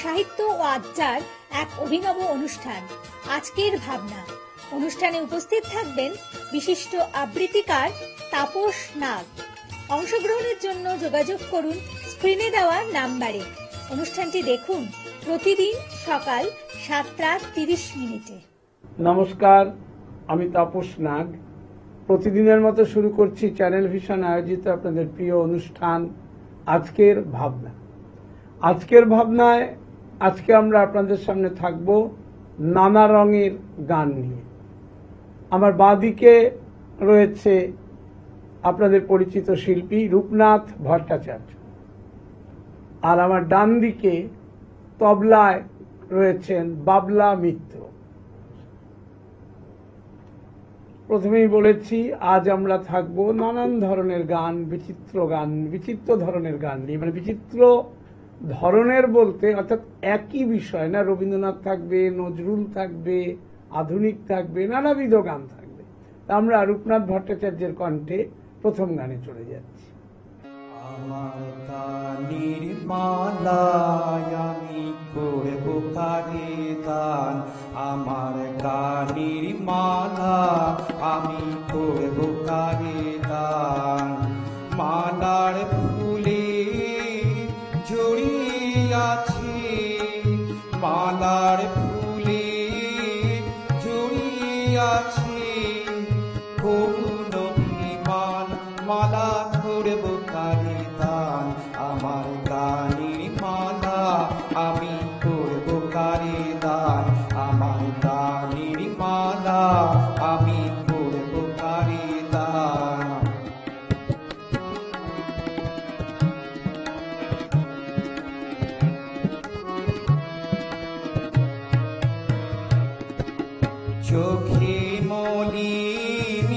সাহিত্য ও আড্ডার এক অভিনব অনুষ্ঠান আজকের ভাবনা। অনুষ্ঠানে উপস্থিত থাকবেন বিশিষ্ট আবৃত্তিকার তাপস নাগ। অংশগ্রহণের জন্য যোগাযোগ করুন স্ক্রিনে দেওয়া নাম্বারে। অনুষ্ঠানটি দেখুন প্রতিদিন সকাল 7:30। নমস্কার, আমি তাপস নাগ। প্রতিদিনের মতো শুরু করছি চ্যানেল ভিশন আয়োজিত আপনাদের প্রিয় অনুষ্ঠান আজকের ভাবনা। আজকের ভাবনায় আজকে আমরা আপনাদের সামনে থাকব নানা রঙের গান নিয়ে। আমার বাঁদিকে রয়েছে আপনাদের পরিচিত শিল্পী রূপনাথ ভট্টাচার্য, আর আমার ডান দিকে তবলায় রয়েছেন বাবলা মিত্র। প্রথমেই বলেছি আজ আমরা থাকবো নানান ধরনের গান, বিচিত্র ধরনের গান নিয়ে। মানে বিচিত্র ধরনের বলতে অর্থাৎ একই বিষয় না, রবীন্দ্রনাথ থাকবে, নজরুল থাকবে, আধুনিক থাকবে, নানাবিধ গান থাকবে। আমরা রূপনাথ ভট্টাচার্যের কণ্ঠে প্রথম গানে চলে যাচ্ছি। আমার গানের মালায় আমি করব কারে দান, আমার গানের মালা আমি করব কারে দান। মালার ফুলে জড়িয়াছে, মালার ফুলে জড়িয়াছে করুণ অভিমান, মালা করব কারে দান। আমার গানের মালা আমি করব কারে দান, আমার গানের মালা আমি করব কারে দান। চোখে মলিন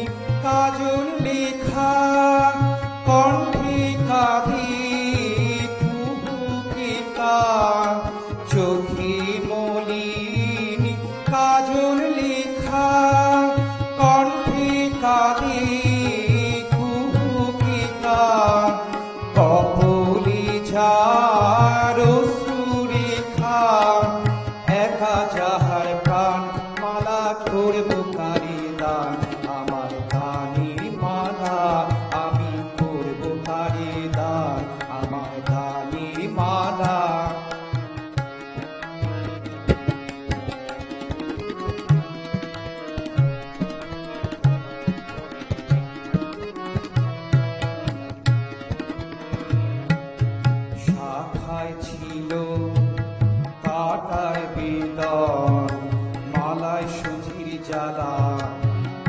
কাজল লেখা, কণ্ঠে কাঁদে কুহুকে কার। চোখে মলিন কাজল লেখা, কণ্ঠে কাঁদে কুহুকে কার। কপলে ঝার সুরেখা, একা যাহার প্রাণ, মালা করব কারে দান। আমার গানের মালা আমি করব কারে দান, আমার গানের মালা। শাখায় ছিল কাটায় বেদন, মালায় সুধীর জ্বালা,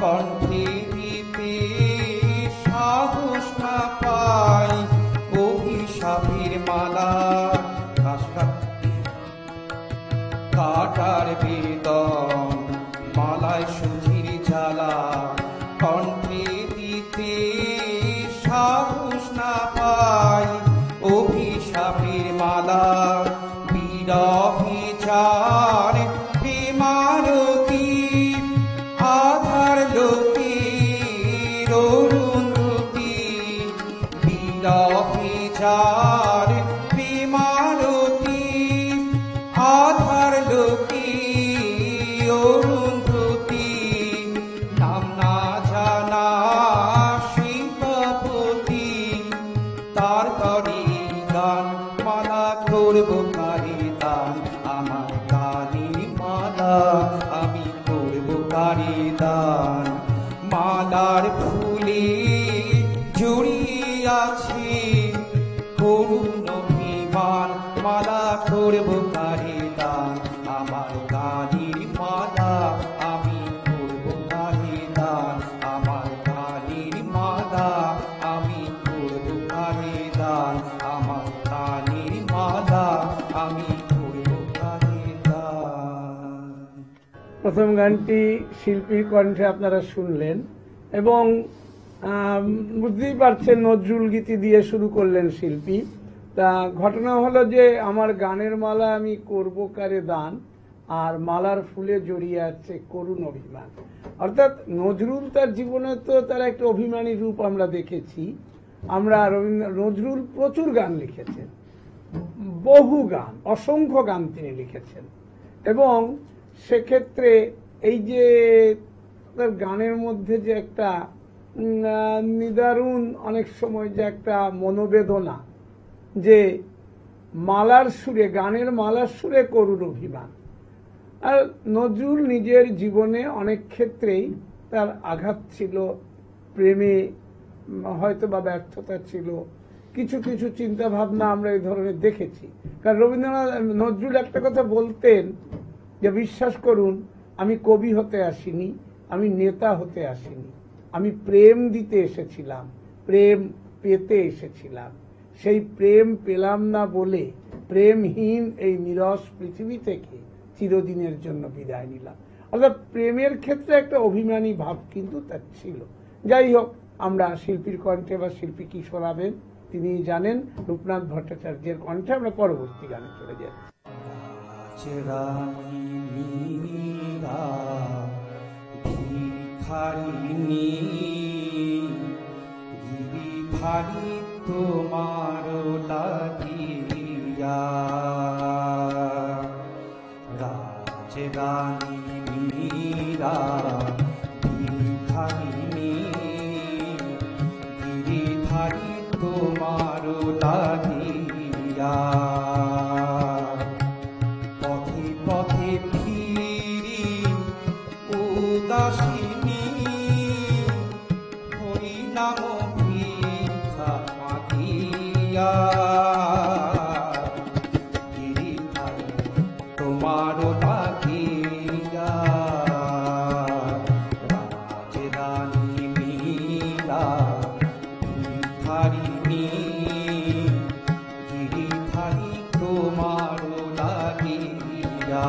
কণ্ঠে দিতে সাহস না পাই অভিশাপের মালা। কাটার বেদন, মালায় সুধীর জ্বালা, কণ্ঠে দিতে সাহস না পাই অভিশাপের মালা। বিরহে যার প্রেমারতি, আধার লোকের অরুন্ধতি। বিরহে যার প্রেমারতি, আধার লোকের অরুন্ধতি। নাম না জানা শিল্পপতি, তার তরে গান, মালা করব কারে দান। আমার গানের মালা আমি করব কারে দান। মালার ফুলে জড়িয়াছে করুণ অভিমান, মালা করব কারে দান। আমার গানের মালা আমি করব কারে দান, আমার গানের মালা আমি করব কারে দান, আমার গানের মালা আমি করব কারে দান। প্রথম গানটি শিল্পীর কণ্ঠে আপনারা শুনলেন এবং বুঝতেই পারছেন নজরুল গীতি দিয়ে শুরু করলেন শিল্পী। তা ঘটনা হলো যে আমার গানের মালা আমি করব কারে দান, আর মালার ফুলে জড়িয়ে আছে করুণ অভিমান। অর্থাৎ নজরুল তার জীবনে তো তার একটা অভিমানী রূপ আমরা দেখেছি। আমরা নজরুল প্রচুর গান লিখেছেন, বহু গান, অসংখ্য গান তিনি লিখেছেন। এবং সেক্ষেত্রে এই যে তার গানের মধ্যে যে একটা নিদারুণ অনেক সময় যে একটা মনোবেদনা, যে মালার সুরে, গানের মালার সুরে করুণ অভিমান। আর নজরুল নিজের জীবনে অনেক ক্ষেত্রেই তার আঘাত ছিল, প্রেমে হয়তো বা ব্যর্থতা ছিল, কিছু কিছু চিন্তা ভাবনা আমরা এই ধরনের দেখেছি। কারণ নজরুল একটা কথা বলতেন যে, বিশ্বাস করুন, আমি কবি হতে আসিনি, আমি নেতা হতে আসিনি, আমি প্রেম দিতে এসেছিলাম, প্রেম পেতে এসেছিলাম। সেই প্রেম পেলাম না বলে প্রেমহীন এই নিরস পৃথিবী থেকে চিরদিনের জন্য বিদায় নিলাম। অর্থাৎ প্রেমের ক্ষেত্রে একটা অভিমানী ভাব কিন্তু তার ছিল। যাই হোক, আমরা শিল্পীর কণ্ঠে বা শিল্পী কি শোনাবেন তিনি জানেন। রূপনাথ ভট্টাচার্যের কণ্ঠে আমরা পরবর্তী গানে চলে যাই। তোমার লাগিয়া রাজরানী মীরা ভিখারিণী, গিরিধারী তোমার লাগিয়া পথে পথে ফিরি উদাসিনী, হরিনাম ভিক্ষা মাগিয়া গিরিধারী তোমার লাগিয়া রাজরানী মীরা ভিখারিণী, গিরিধারী তোমার লাগিয়া।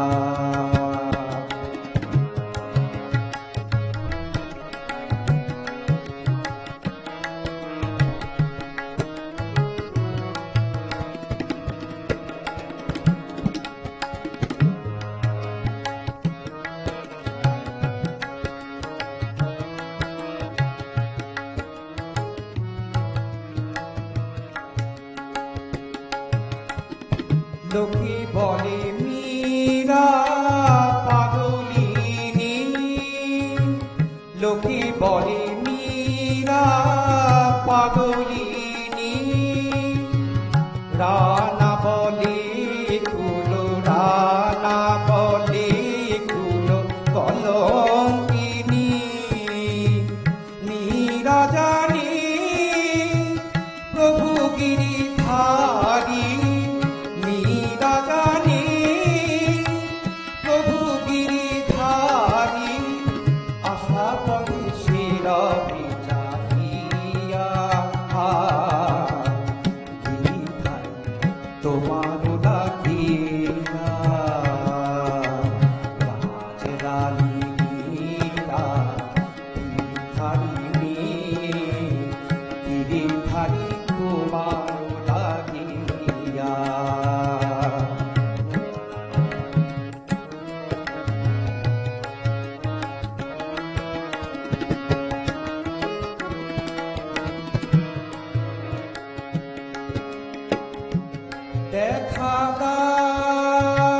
লোকে বলে মীরা পাগলিনী, লোকে বলে মীরা পাগলিনী, রানা বলে কুলো, রানা বলে কুলো কলঙ্কিনী, মীরা জানি প্রভু গিরিধারী, মীরা জানি প্রভু গিরিধারী, আশা করে শিরবি চাহিয়া গিরিধারী তোমার লাগিয়া রাজরানী মীরা ভিখারিণী, গিরিধারী তোমার লাগিয়া। দেখা দাও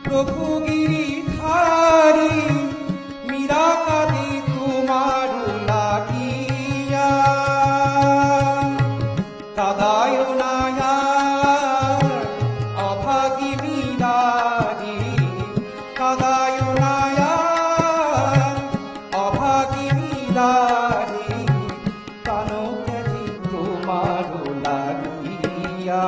প্রভু গিরিধারী, মীরা কাঁদে তোমার লাগিয়া, কাদায় নায়া অভাগী মীরারি, কাদায় নায়া অভাগী মীরারি, কানো কেজি তোমার লাগিয়া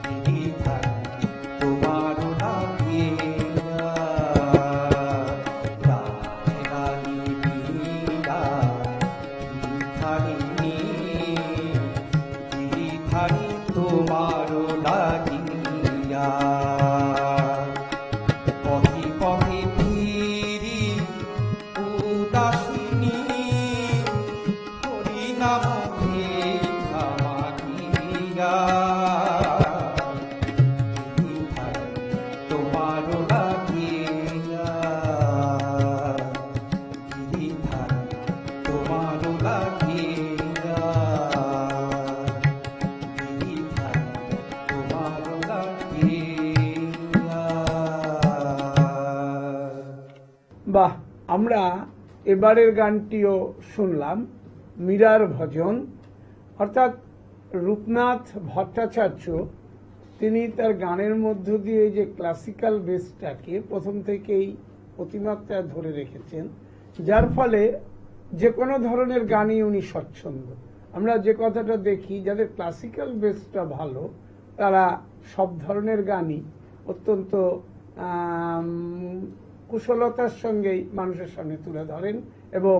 গিরিধারী তোমার লাগিয়া রাজরানী মীরা ভিখারিণী, গিরিধারী তোমার লাগিয়া পথে পথে ফিরি উদাসিনী, হরিনাম ভিক্ষা মাগিয়া গিরিধারী তোমার লাগিয়া, গিরিধারী তোমার লাগিয়া। বাহ, আমরা এবারের গানটিও শুনলাম, মীরার ভজন। অর্থাৎ রূপনাথ ভট্টাচার্য তিনি তার গানের মধ্য দিয়ে যে ক্লাসিক্যাল বেসটাকে প্রথম থেকেই অতিমাত্রায় ধরে রেখেছেন, যার ফলে যে কোনো ধরনের গানই উনি স্বচ্ছন্দ। আমরা যে কথাটা দেখি, যাদের ক্লাসিক্যাল বেসটা ভালো তারা সব ধরনের গানই অত্যন্ত কুশলতার সঙ্গেই মানুষের সামনে তুলে ধরেন, এবং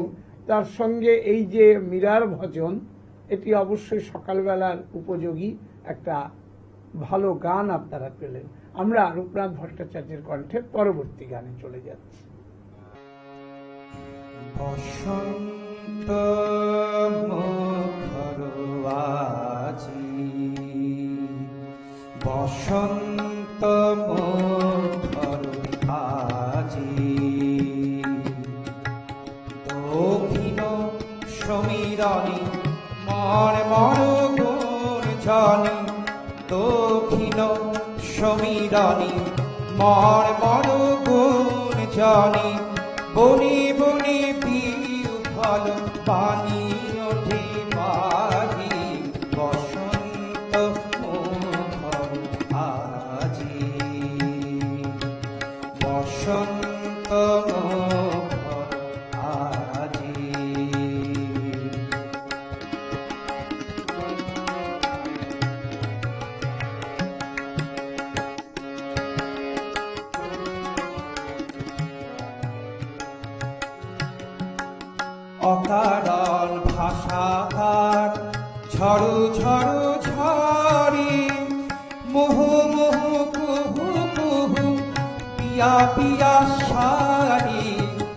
তার সঙ্গে এই যে মীরার ভজন, এটি অবশ্যই সকালবেলার উপযোগী একটা ভালো গান আপনারা পেলেন। আমরা রূপনাথ ভট্টাচার্যের কণ্ঠে পরবর্তী গানে চলে যাচ্ছি। বসন্ত মুখর আজি, বসন্ত মুখর আজি, দক্ষিণ সমীরণী মর মর গুণ জানি, দক্ষিণ সমীরণী মর মর গুণ জানি, বনি বনি পিউ ফল পানি ওঠে বাহি, বসন্ত মুখর আজি, বসন্ত মুখর আজি। অকারণ ভাষাকার ঝড়ু ঝড়ু ঝড়ি, মুহু মুহু কুহু কুহু পিয়া পিয়া সারি,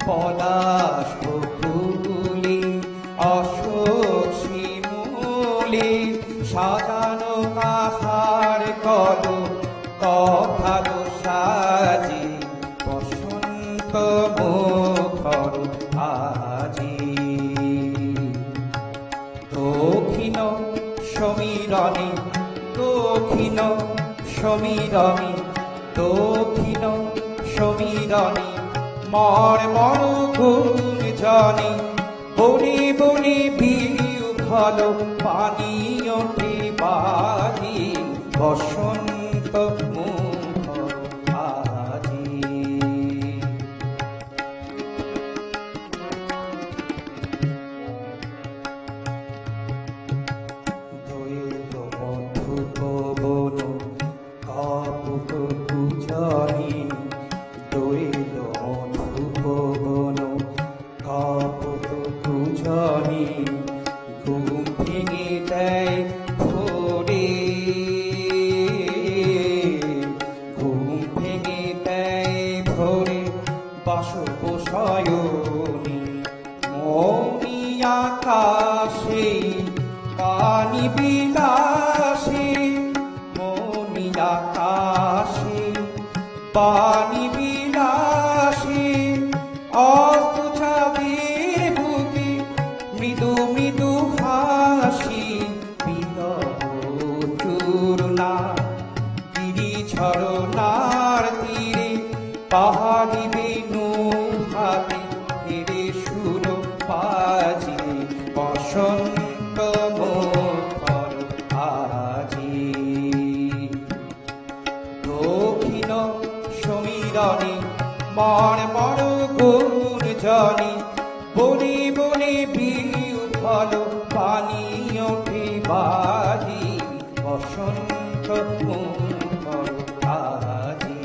পলাশ বকুলি অশোক শিমুলি, সাজানো কাহার কল কথার সাজি, বসন্ত মুখর আজি, দক্ষিণ সমীরণী দক্ষিণ সমীরণী দক্ষিণ সমীরণী মর মর গুণ জানি, বনি বনি বিউ ফল পানি ওঠে বাহি, বসন্ত মুখর আজি। দৈব মধুপ বন কাপুক পূজানি, দৈব মধুপ বন কাপুক পূজানি, ঘুম ভেঙে দেয় ভোরে, ঘুম ভেঙে দেয় ভোরে বাসব শয়নি, মৌনি আকাশে পানি বিলাসে, মৌনি আকাশে পানি বিলাসে, অকুচাবীর বুকে মৃদু মৃদু হাসি, বিরহ চূর্ণা গিরি ঝরনার তীরে, পাহাড়ি বেনু হাতে হেরে সুর বাজি, বসন্ত মুখর আজি, দক্ষিণ সমীরণী মর মর গুণ জানি, বনি বনি বিউ ফল পানি ওঠে বাহি, বসন্ত মুখর আজি,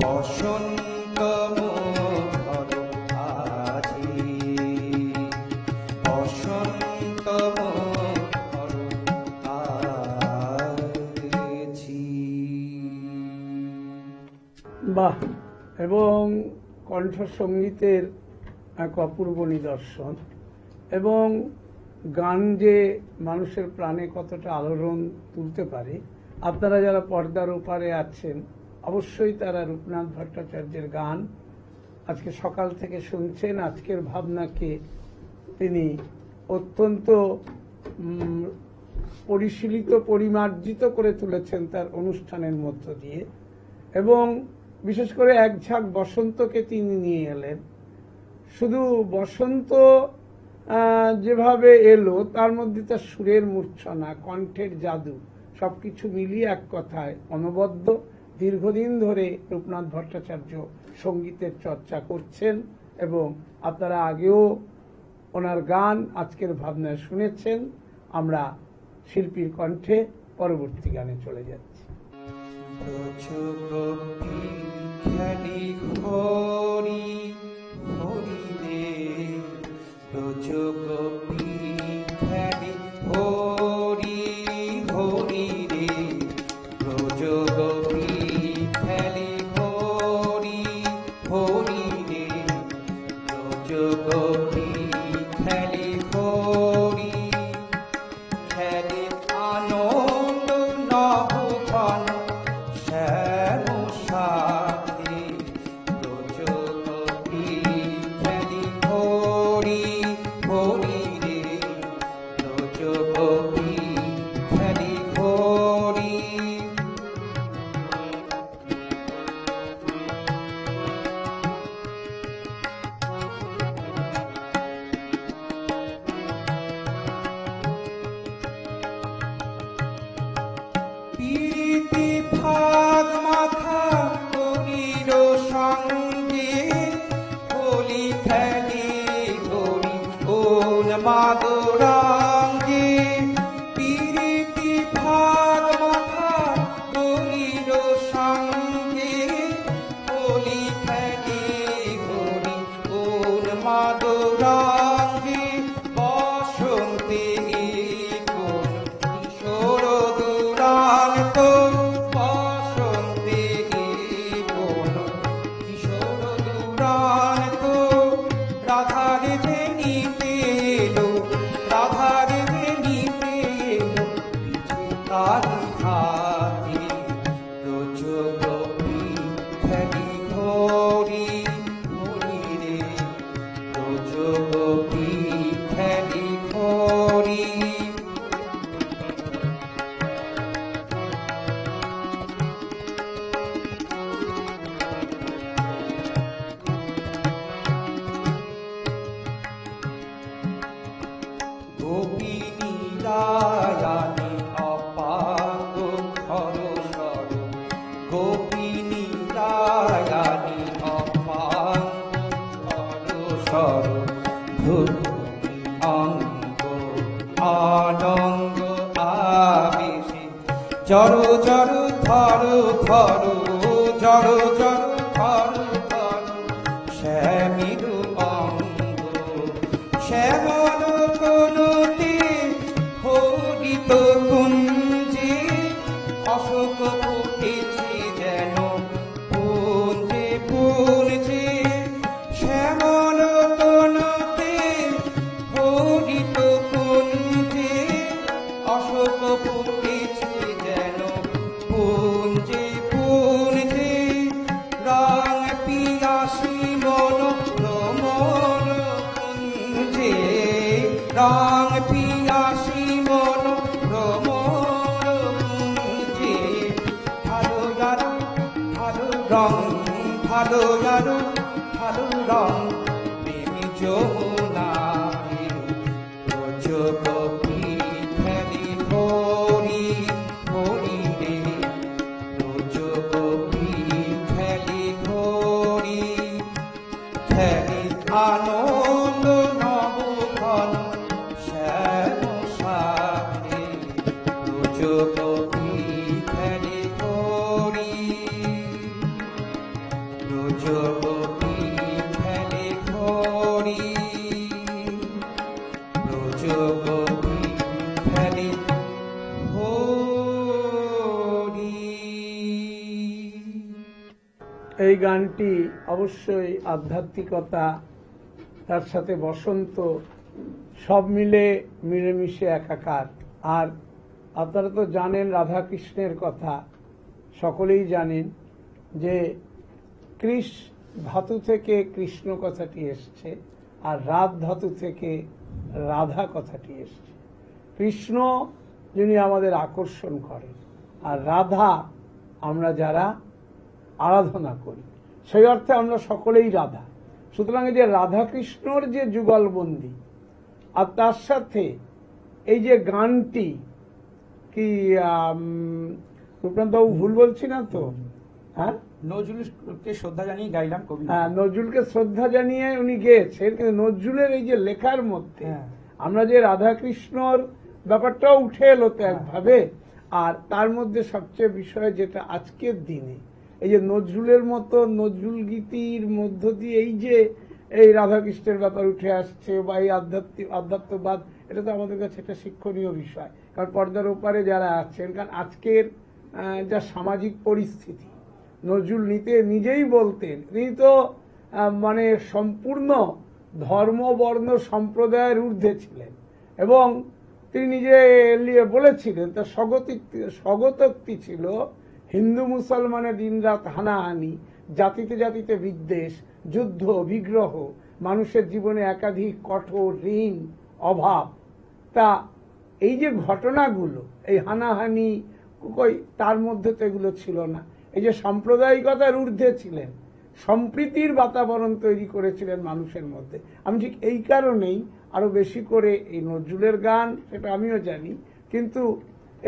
বসন্ত মুখর আজি, বসন্ত মুখর আজি। বাহ, এবং কণ্ঠসঙ্গীতের এক অপূর্ব নিদর্শন, এবং গান যে মানুষের প্রাণে কতটা আলোড়ন তুলতে পারে। আপনারা যারা পর্দার ওপারে আছেন অবশ্যই তারা রূপনাথ ভট্টাচার্যের গান আজকে সকাল থেকে শুনছেন। আজকের ভাবনাকে তিনি অত্যন্ত পরিশীলিত পরিমার্জিত করে তুলেছেন তার অনুষ্ঠানের মধ্য দিয়ে, এবং বিশেষ করে এক ঝাঁক বসন্তকে তিনি নিয়ে এলেন। শুধু বসন্ত যেভাবে এলো তার মধ্যে তার সুরের মূর্ছনা, কণ্ঠের জাদু সবকিছু মিলিয়ে এক কথায় অনবদ্য। দীর্ঘদিন ধরে রূপনাথ ভট্টাচার্য সঙ্গীতের চর্চা করছেন এবং আপনারা আগেও ওনার গান আজকের ভাবনায় শুনেছেন। আমরা শিল্পীর কণ্ঠে পরবর্তী গানে চলে যাচ্ছি। খেলি হরি হরি রে, রজগোপী খেলি হরি হরি রে, রজগোপী খেলি হরি হরি রে, রজগোপী খেলি হরি, খেলি আনন্দ নবঘন শ্যাম সাথে, রজগোপী খেলি হরি হরি রে, রজগোপী খেলি হরি। প্রীতি ভাগ মাখা কবির সঙ্গে, হোলি খেলি হরি ওন মাদুরাঙ্গে, প্রীতি ভাগ মাখা কবির সঙ্গে, হোলি খেলি হরি ওন মাদুরাঙ্গে, বসন্তে কোন কিশোর দুরান্ত, বসন্তে কোন কিশোর দুরান্ত, রাধার নিতে এলো, রাধার নিতে এলো কিছু তারি হাতে, রজগোপী খেলি হরি হরি রে, রজগোপী খেলি হরি। গোপিনী রায়ানি অপাঙ্গ খর সর, গোপিনী রায়ানি অপাঙ্গ খর সর, ধুতি অঙ্গ আনন্দ আবেশে, জড় জড় ধর ধর, জড় জড় ধর ধর, শ্যামির অঙ্গ শ্যামল কোনতে হরিত কুঞ্জে, অশোক ফুটেছে যেন পুঞ্জে পুঞ্জে, শ্যামল কোনতে হরিত কুঞ্জে, অশোক ফুটেছে যেন পুঞ্জে পুঞ্জে, রং পিয়াসী মন ভ্রমণ কুঞ্জে, রং পিয়াসী মন ভ্রমণ কুঞ্জে, ভালো আরো ভালো রং, ভালো আরো ভালো রং, প্রেমী যমুনায়, রজগোপী খেলি হরি হরি রে, রজগোপী খেলি হরি, খেলি আনন্দ নবঘন শ্যাম সাথে, রজগোপী খেলি হরি, রজগোপী খেলি হরি, রজগোপী খেলি হরি। এই গানটি অবশ্যই আধ্যাত্মিকতা, তার সাথে বসন্ত সব মিলে মিলেমিশে একাকার। আর আপনারা তো জানেন রাধাকৃষ্ণের কথা, সকলেই জানেন যে কৃষ ধাতু থেকে কৃষ্ণ কথাটি এসছে, আর রাধ ধাতু থেকে রাধা কথাটি এসছে। কৃষ্ণ যিনি আমাদের আকর্ষণ করেন, আর রাধা আমরা যারা আরাধনা করি। সেই অর্থে আমরা সকলেই রাধা। সুতরাং এই যে রাধা কৃষ্ণর যে যুগলবন্দি, আর তার সাথে এই যে গানটি কি রূপনাথবাবু ভুল বলছি না তো? হ্যাঁ, নজরুলকে শ্রদ্ধা জানিয়ে গাইলাম কবি। হ্যাঁ, নজরুলকে শ্রদ্ধা জানিয়ে উনি গেয়েছেন, কিন্তু নজরুলের এই যে লেখার মধ্যে আমরা যে রাধা কৃষ্ণর ব্যাপারটাও উঠে এলো তো একভাবে। আর তার মধ্যে সবচেয়ে বিষয় যেটা আজকের দিনে এই যে নজরুলের মতো নজরুল গীতির মধ্য দিয়ে এই যে এই রাধাকৃষ্ণের ব্যাপার উঠে আসছে বা এই আধ্যাত্মবাদ, এটা তো আমাদের কাছে একটা শিক্ষণীয় বিষয়। কারণ পর্দার ওপারে যারা আছেন, কারণ আজকের যা সামাজিক পরিস্থিতি, নজরুল নিজেই বলতেন, তিনি তো মানে সম্পূর্ণ ধর্ম বর্ণ সম্প্রদায়ের ঊর্ধ্বে ছিলেন, এবং তিনি নিজে বলেছিলেন তার স্বগতোক্তি ছিল, হিন্দু মুসলমানের দিনরাত হানাহানি, জাতিতে জাতিতে বিদ্বেষ, যুদ্ধ বিগ্রহ, মানুষের জীবনে একাধিক কঠোর ঋণ অভাব। তা এই যে ঘটনাগুলো, এই হানাহানি, তার মধ্যে তো এগুলো ছিল না। এই যে সাম্প্রদায়িকতার ঊর্ধ্বে ছিলেন, সম্প্রীতির বাতাবরণ তৈরি করেছিলেন মানুষের মধ্যে। আমি ঠিক এই কারণেই আরো বেশি করে এই নজরুলের গান, সেটা আমিও জানি, কিন্তু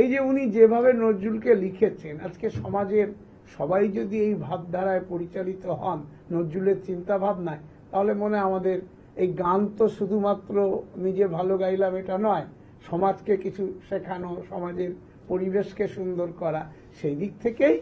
এই যে উনি যেভাবে নজরুলকে লিখেছেন, আজকে সমাজের সবাই যদি এই ভাবধারায় পরিচালিত হন নজরুলের চিন্তা ভাবনায়, তাহলে মনে আমাদের এই গান তো শুধুমাত্র নিজে ভালো গাইলাম এটা নয়, সমাজকে কিছু শেখানো, সমাজের পরিবেশকে সুন্দর করা, সেই দিক থেকেই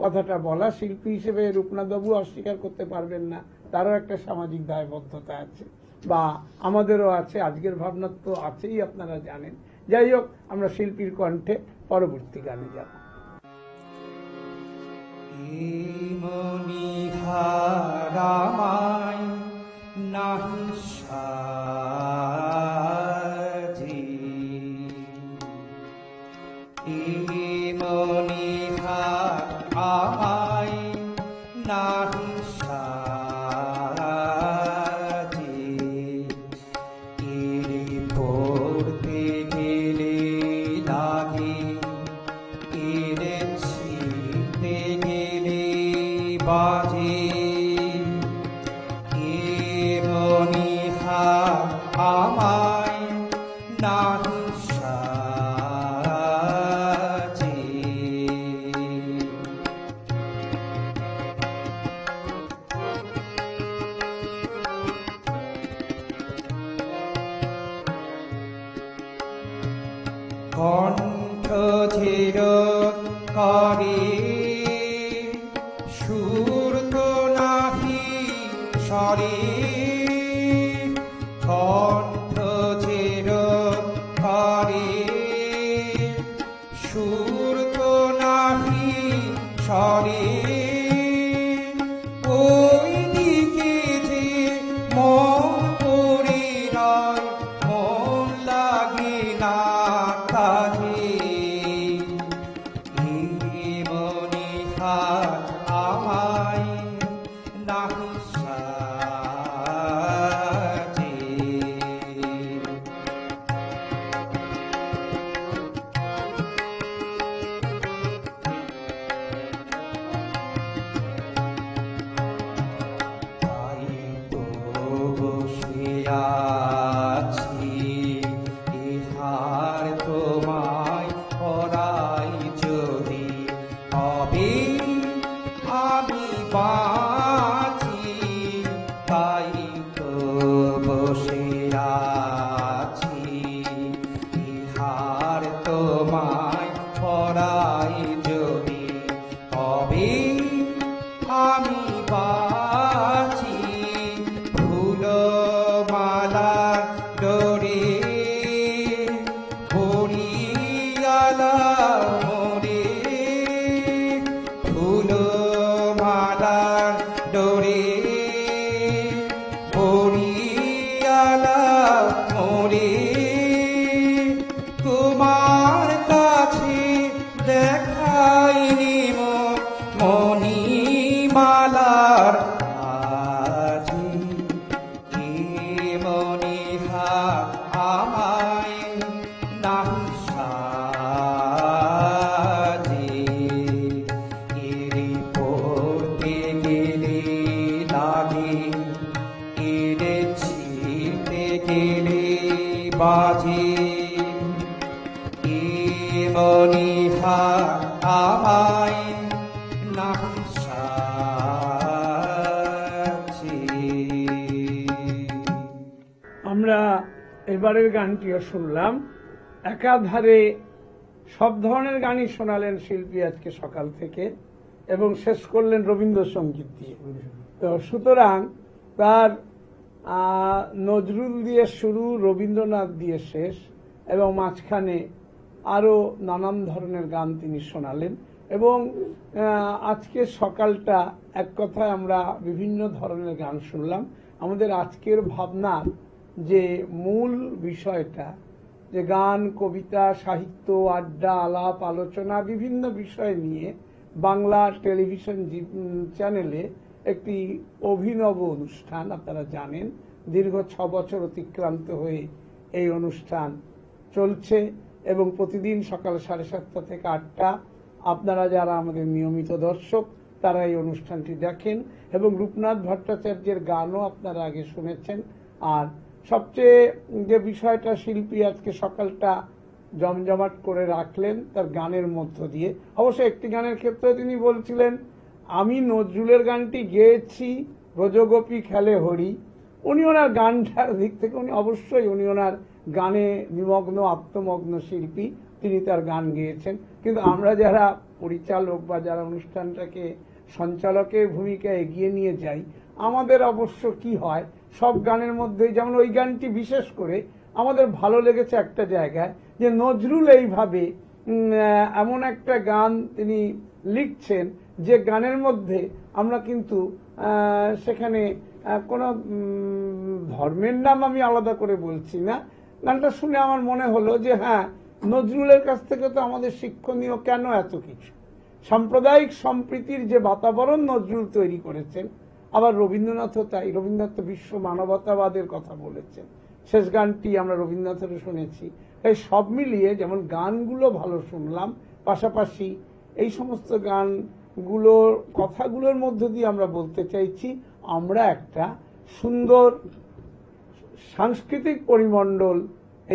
কথাটা বলা। শিল্পী হিসেবে রূপনাথবাবু অস্বীকার করতে পারবেন না, তারও একটা সামাজিক দায়বদ্ধতা আছে, বা আমাদেরও আছে, আজকের ভাবনা তো আছেই, আপনারা জানেন। যাই হোক, আমরা শিল্পীর কণ্ঠে পরবর্তী গানে যাব। মনিহারামায় নাহি সাজি, মনিহারামায় নাহি সাজি, এরে পড়তে গেলে লাগে, এরে ছিঁড়তে গেলে বাজে, এ মনিহার আমায় নাহি সাজে। কণ্ঠ ঝের করে সুর তো নাহি সরে, কণ্ঠ ঝের করে সুর তো নাহি সরে, ওই দিকে যে মন পড়ে রয়, মন লাগে না কাজে, মনিহার আমায় নাহি সাজে। তাই তো বসে আছি, ইহার তোমায় পরাই যদি, হবে আমি বাঁচি। তাই তো বসে আছি, ইহার তোমায় পরাই যদি, হবে আমি বাঁচি। ফুল মালা ডোরে হরিয়ালা মোরে, ফুল মালা ডোরে হরিয়ালা মোরে, তোমার কাছে দেখাইনি মণিমালার আজি, এ মনিহার আমায় নাহি সাজে, এরে পড়তে মাঝি কি মনিহা আমায় না সাক্ষী। আমরা এবারের গানটিও শুনলাম। একাধারে সব ধরনের গানই শোনালেন শিল্পী আজকে সকাল থেকে, এবং শেষ করলেন রবীন্দ্রসঙ্গীত দিয়ে। তো সুতরাং তার নজরুল দিয়ে শুরু, রবীন্দ্রনাথ দিয়ে শেষ, এবং মাঝখানে আরো নানান ধরনের গান তিনি শোনালেন। এবং আজকে সকালটা এক কথায় আমরা বিভিন্ন ধরনের গান শুনলাম। আমাদের আজকের ভাবনার যে মূল বিষয়টা, যে গান, কবিতা, সাহিত্য, আড্ডা, আলাপ, আলোচনা, বিভিন্ন বিষয় নিয়ে বাংলা টেলিভিশন চ্যানেলে একটি অভিনব অনুষ্ঠান, আপনারা জানেন দীর্ঘ 6 বছর অতিক্রান্ত হয়ে এই অনুষ্ঠান চলছে, এবং প্রতিদিন সকাল 7:30 থেকে 8টা আপনারা যারা আমাদের নিয়মিত দর্শক তারা এই অনুষ্ঠানটি দেখেন, এবং রূপনাথ ভট্টাচার্যের গানও আপনারা আগে শুনেছেন। আর সবচেয়ে যে বিষয়টা, শিল্পী আজকে সকালটা জমজমাট করে রাখলেন তার গানের মধ্য দিয়ে। অবশ্য একটি গানের ক্ষেত্রে তিনি বলছিলেন, আমি নজরুলের গানটি গেয়েছি ব্রজগোপী খেলে হরি। উনি ওনার গানটার দিক থেকে উনি ওনার গানে নিমগ্ন, আত্মমগ্ন শিল্পী, তিনি তার গান গেয়েছেন। কিন্তু আমরা যারা পরিচালক বা যারা অনুষ্ঠানটাকে সঞ্চালকের ভূমিকা এগিয়ে নিয়ে যাই, আমাদের অবশ্য কি হয়, সব গানের মধ্যে, যেমন ওই গানটি বিশেষ করে আমাদের ভালো লেগেছে একটা জায়গায়, যে নজরুল এইভাবে এমন একটা গান তিনি লিখছেন যে গানের মধ্যে আমরা কিন্তু সেখানে কোনো ধর্মের নাম আমি আলাদা করে বলছি না। গানটা শুনে আমার মনে হলো যে হ্যাঁ, নজরুলের কাছ থেকে তো আমাদের শিক্ষণীয় কেন এত কিছু। সাম্প্রদায়িক সম্প্রীতির যে বাতাবরণ নজরুল তৈরি করেছেন, আবার রবীন্দ্রনাথও তাই। রবীন্দ্রনাথ তো বিশ্ব মানবতাবাদের কথা বলেছেন, শেষ গানটি আমরা রবীন্দ্রনাথেরও শুনেছি। তাই সব মিলিয়ে যেমন গানগুলো ভালো শুনলাম, পাশাপাশি এই সমস্ত গানগুলোর কথাগুলোর মধ্য দিয়ে আমরা বলতে চাইছি আমরা একটা সুন্দর সাংস্কৃতিক পরিমণ্ডল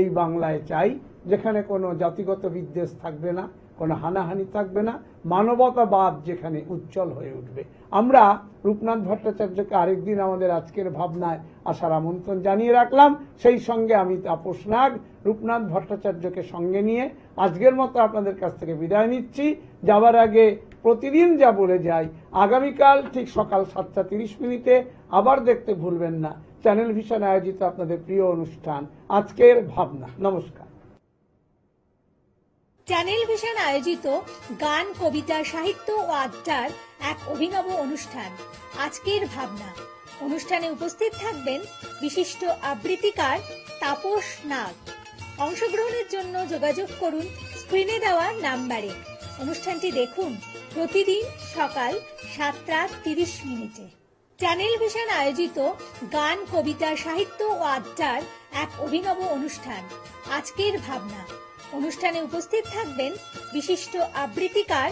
এই বাংলায় চাই, যেখানে কোনো জাতিগত বিদ্বেষ থাকবে না, কোনো হানাহানি থাকবে না, মানবতাবাদ যেখানে উজ্জ্বল হয়ে উঠবে। আমরা রূপনাথ ভট্টাচার্যকে আরেকদিন আমাদের আজকের ভাবনায় আসার আমন্ত্রণ জানিয়ে রাখলাম। সেই সঙ্গে আমি তাপস নাগ রূপনাথ ভট্টাচার্যকে সঙ্গে নিয়ে আজকের মতো আপনাদের কাছ থেকে বিদায় নিচ্ছি। যাবার আগে প্রতিদিন যা বলে যাই, আগামীকাল ঠিক সকাল 7:30 আবার দেখতে ভুলবেন না চ্যানেল ভিশন আয়োজিত আপনাদের প্রিয় অনুষ্ঠান আজকের ভাবনা। নমস্কার। চ্যানেল ভিশন আয়োজিত গান, কবিতা, সাহিত্য ও আড্ডার এক অভিনব অনুষ্ঠান আজকের ভাবনা। অনুষ্ঠানে উপস্থিত থাকবেন বিশিষ্ট আবৃত্তিকার তাপস নাগ। অংশগ্রহণের জন্য যোগাযোগ করুন স্ক্রিনে দেওয়া নাম্বারে। অনুষ্ঠানটি দেখুন প্রতিদিন সকাল 7:30। চ্যানেল ভিশন আয়োজিত গান, কবিতা, সাহিত্য ও আড্ডার এক অভিনব অনুষ্ঠান আজকের ভাবনা। অনুষ্ঠানে উপস্থিত থাকবেন বিশিষ্ট আবৃত্তিকার